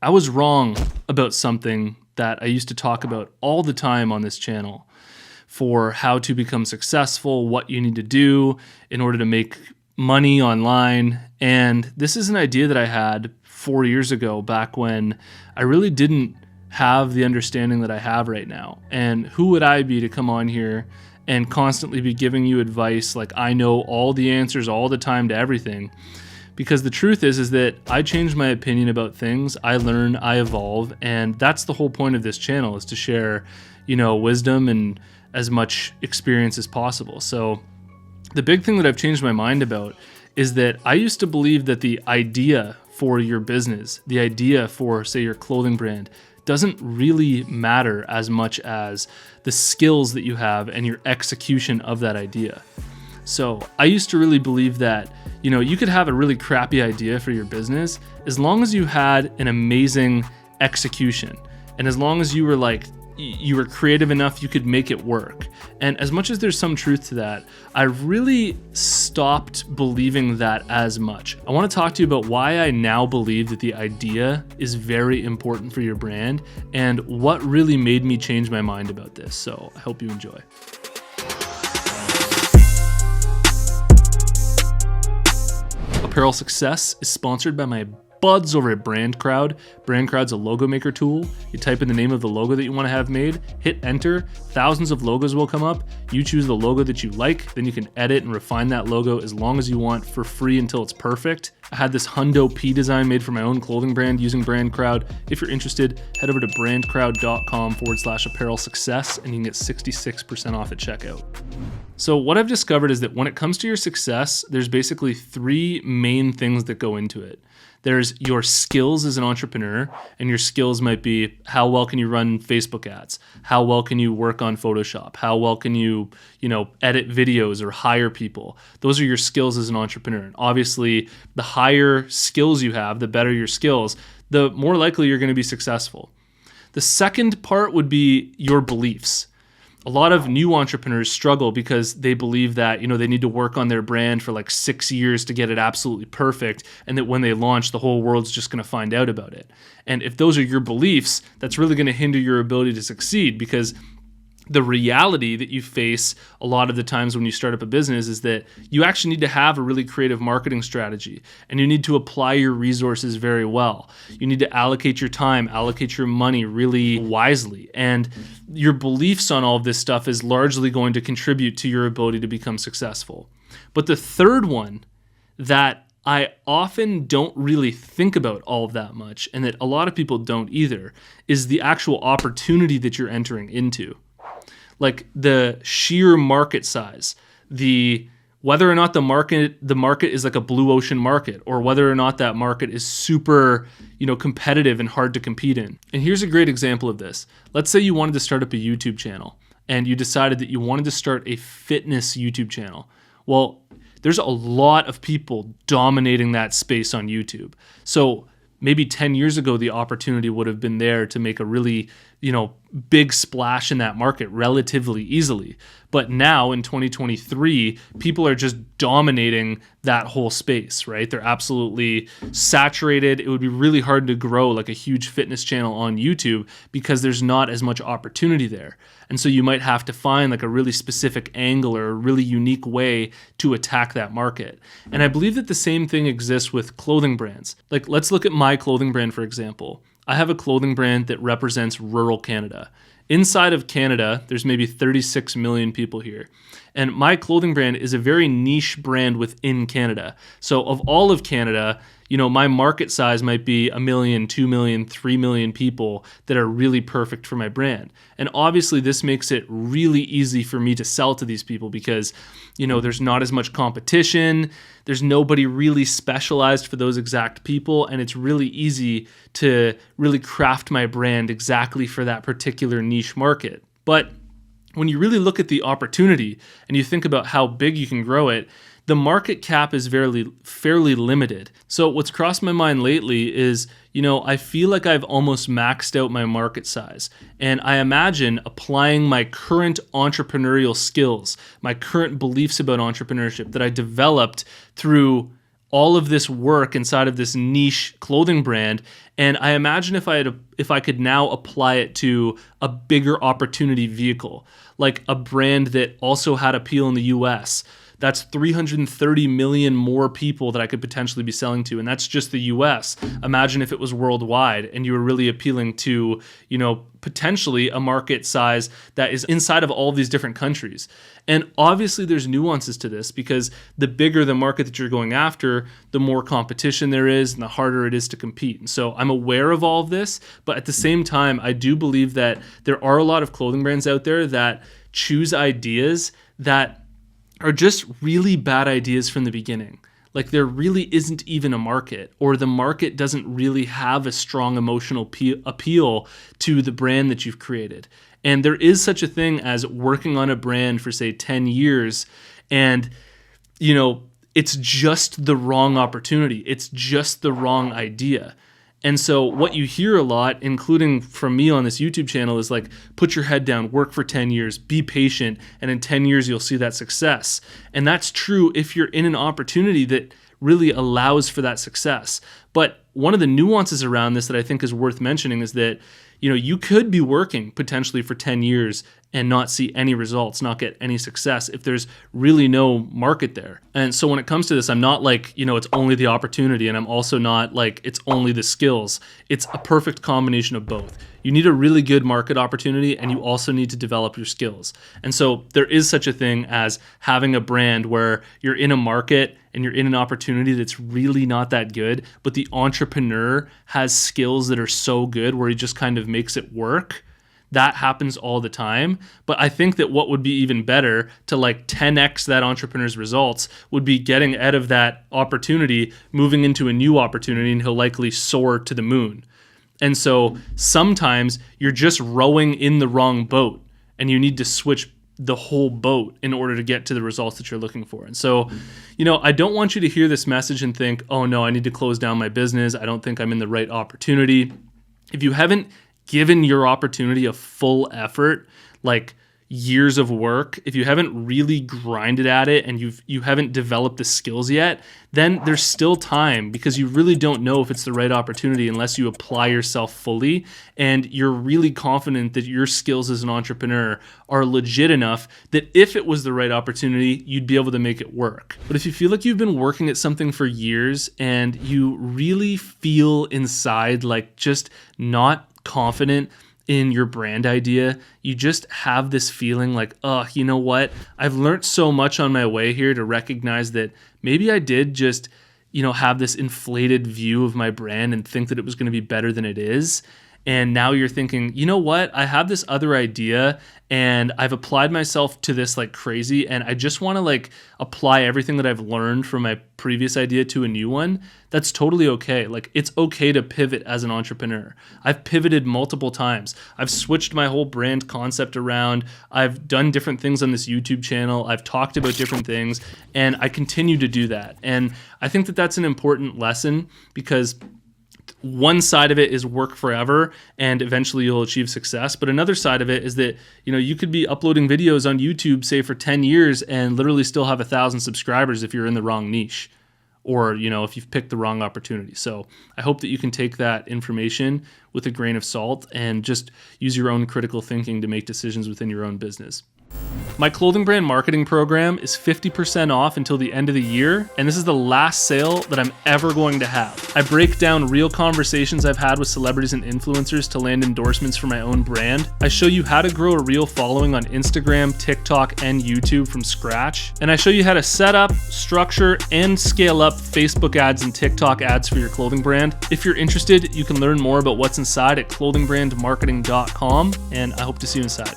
I was wrong about something that I used to talk about all the time on this channel for how to become successful, what you need to do in order to make money online. And this is an idea that I had 4 years ago, back when I really didn't have the understanding that I have right now. And who would I be to come on here and constantly be giving you advice like I know all the answers all the time to everything? Because the truth is that I change my opinion about things, I learn, I evolve, and that's the whole point of this channel, is to share, wisdom and as much experience as possible. So the big thing that I've changed my mind about is that I used to believe that the idea for your business, the idea for, say, your clothing brand, doesn't really matter as much as the skills that you have and your execution of that idea. So I used to really believe that, you could have a really crappy idea for your business as long as you had an amazing execution. And as long as you were creative enough, you could make it work. And as much as there's some truth to that, I really stopped believing that as much. I want to talk to you about why I now believe that the idea is very important for your brand and what really made me change my mind about this. So I hope you enjoy. Apparel Success is sponsored by my buds over at BrandCrowd. BrandCrowd's a logo maker tool. You type in the name of the logo that you want to have made, hit enter, thousands of logos will come up. You choose the logo that you like, then you can edit and refine that logo as long as you want for free until it's perfect. I had this Hundo P design made for my own clothing brand using BrandCrowd. If you're interested, head over to brandcrowd.com/apparel success and you can get 66% off at checkout. So what I've discovered is that when it comes to your success, there's basically three main things that go into it. There's your skills as an entrepreneur, and your skills might be how well can you run Facebook ads? How well can you work on Photoshop? How well can you, edit videos or hire people? Those are your skills as an entrepreneur. And obviously, the higher skills you have, the better your skills, the more likely you're going to be successful. The second part would be your beliefs. A lot of new entrepreneurs struggle because they believe that, they need to work on their brand for like 6 years to get it absolutely perfect, and that when they launch, the whole world's just going to find out about it. And if those are your beliefs, that's really going to hinder your ability to succeed, because the reality that you face a lot of the times when you start up a business is that you actually need to have a really creative marketing strategy, and you need to apply your resources very well. You need to allocate your time, allocate your money really wisely. And your beliefs on all of this stuff is largely going to contribute to your ability to become successful. But the third one that I often don't really think about all of that much, and that a lot of people don't either, is the actual opportunity that you're entering into. Like the sheer market size, whether or not the market is like a blue ocean market, or whether or not that market is super, competitive and hard to compete in. And here's a great example of this. Let's say you wanted to start up a YouTube channel, and you decided that you wanted to start a fitness YouTube channel. Well, there's a lot of people dominating that space on YouTube. So maybe 10 years ago, the opportunity would have been there to make a really, big splash in that market relatively easily. But now in 2023, people are just dominating that whole space, right? They're absolutely saturated. It would be really hard to grow like a huge fitness channel on YouTube because there's not as much opportunity there. And so you might have to find like a really specific angle or a really unique way to attack that market. And I believe that the same thing exists with clothing brands. Like, let's look at my clothing brand, for example. I have a clothing brand that represents rural Canada. Inside of Canada, there's maybe 36 million people here. And my clothing brand is a very niche brand within Canada. So of all of Canada, my market size might be 1 million, 2 million, 3 million people that are really perfect for my brand. And obviously this makes it really easy for me to sell to these people because, there's not as much competition. There's nobody really specialized for those exact people. And it's really easy to really craft my brand exactly for that particular niche market. But when you really look at the opportunity and you think about how big you can grow it, the market cap is fairly limited. So what's crossed my mind lately is, I feel like I've almost maxed out my market size. And I imagine applying my current entrepreneurial skills, my current beliefs about entrepreneurship that I developed through all of this work inside of this niche clothing brand. And I imagine if I could now apply it to a bigger opportunity vehicle, like a brand that also had appeal in the US, that's 330 million more people that I could potentially be selling to. And that's just the US. Imagine if it was worldwide and you were really appealing to, potentially a market size that is inside of all of these different countries. And obviously there's nuances to this, because the bigger the market that you're going after, the more competition there is and the harder it is to compete. And so I'm aware of all of this, but at the same time, I do believe that there are a lot of clothing brands out there that choose ideas that are just really bad ideas from the beginning. Like there really isn't even a market, or the market doesn't really have a strong emotional appeal to the brand that you've created. And there is such a thing as working on a brand for, say, 10 years, and, it's just the wrong opportunity. It's just the wrong idea. And so what you hear a lot, including from me on this YouTube channel, is like, put your head down, work for 10 years, be patient, and in 10 years you'll see that success. And that's true if you're in an opportunity that really allows for that success. But one of the nuances around this that I think is worth mentioning is that, you could be working potentially for 10 years and not see any results, not get any success if there's really no market there. And so when it comes to this, I'm not like, it's only the opportunity, and I'm also not like it's only the skills. It's a perfect combination of both. You need a really good market opportunity, and you also need to develop your skills. And so there is such a thing as having a brand where you're in a market and you're in an opportunity that's really not that good, but the entrepreneur has skills that are so good where he just kind of makes it work. That happens all the time. But I think that what would be even better to like 10x that entrepreneur's results would be getting out of that opportunity, moving into a new opportunity, and he'll likely soar to the moon. And so sometimes you're just rowing in the wrong boat, and you need to switch the whole boat in order to get to the results that you're looking for. And so, I don't want you to hear this message and think, oh no, I need to close down my business. I don't think I'm in the right opportunity. If you haven't given your opportunity a full effort, like years of work, if you haven't really grinded at it and you haven't developed the skills yet, then there's still time, because you really don't know if it's the right opportunity unless you apply yourself fully and you're really confident that your skills as an entrepreneur are legit enough that if it was the right opportunity, you'd be able to make it work. But if you feel like you've been working at something for years and you really feel inside like just not confident in your brand idea, you just have this feeling like, oh, you know what? I've learned so much on my way here to recognize that maybe I did just, have this inflated view of my brand and think that it was going to be better than it is. And now you're thinking, you know what? I have this other idea and I've applied myself to this like crazy, and I just want to like apply everything that I've learned from my previous idea to a new one. That's totally okay. Like it's okay to pivot as an entrepreneur. I've pivoted multiple times. I've switched my whole brand concept around. I've done different things on this YouTube channel. I've talked about different things, and I continue to do that. And I think that that's an important lesson, because one side of it is work forever and eventually you'll achieve success. But another side of it is that, you could be uploading videos on YouTube, say for 10 years and literally still have 1,000 subscribers if you're in the wrong niche, or, if you've picked the wrong opportunity. So I hope that you can take that information with a grain of salt and just use your own critical thinking to make decisions within your own business. My clothing brand marketing program is 50% off until the end of the year, and this is the last sale that I'm ever going to have. I break down real conversations I've had with celebrities and influencers to land endorsements for my own brand. I show you how to grow a real following on Instagram, TikTok, and YouTube from scratch. And I show you how to set up, structure, and scale up Facebook ads and TikTok ads for your clothing brand. If you're interested, you can learn more about what's inside at clothingbrandmarketing.com, and I hope to see you inside.